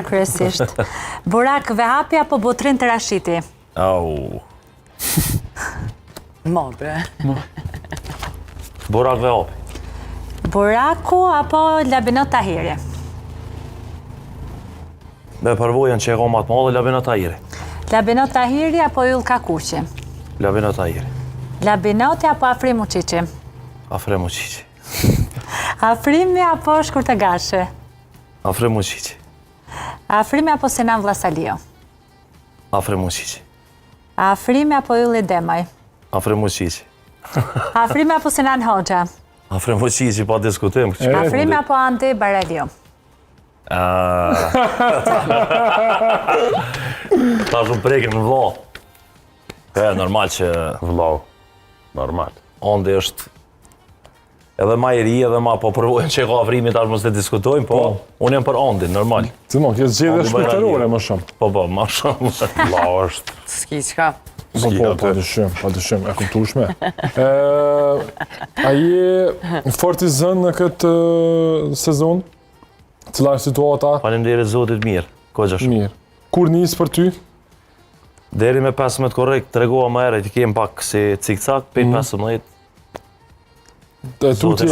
Kryesisht. Burak Vehapi apo Butrin Rashiti? Au. Mobe. Burak Vehapi. Buraku apo Labinot Tahiri? Me përvojën që e ka matë madhe, Labinot Tahiri. Labinot Tahiri apo Yll Kakuqi? Labinot Tahiri. Labinoti apo Afrim Uçiçi? Afrim Uçiçi. Afrimi apo Shkurtë Gashi? Afrim Uçiçi. Afrimi apo Sinan Vllasalio? Afrim Uçiçi. Afrimi apo Ylli Demaj? Afrim Uçiçi. Afrimi apo Sinan Hoxha? Afrim Uçiçi, pa diskutim. Afrimi apo Andi Baralio? Ta shumë prekin në vlau. Normal që Vllau. Normal. Andi është edhe ma i ri, edhe ma po përvojnë që e ka Afrimi tash mos të diskutojmë, po unë jam për Andin, normal. Cimo, kjo zgjedhje shpirtërore më shumë. Po, ma shumë. Vllau është. S'ki qka. Pa dyshim, e kuptueshme. A je fort i zënë në këtë sezon? Cila është situata? Faleminderit Zotit mirë, kogja shumë. Mirë. Kur nis për ty? Deri me 15 korrekt, tregova më herët, i kem pak si cikcak, 15. Tutje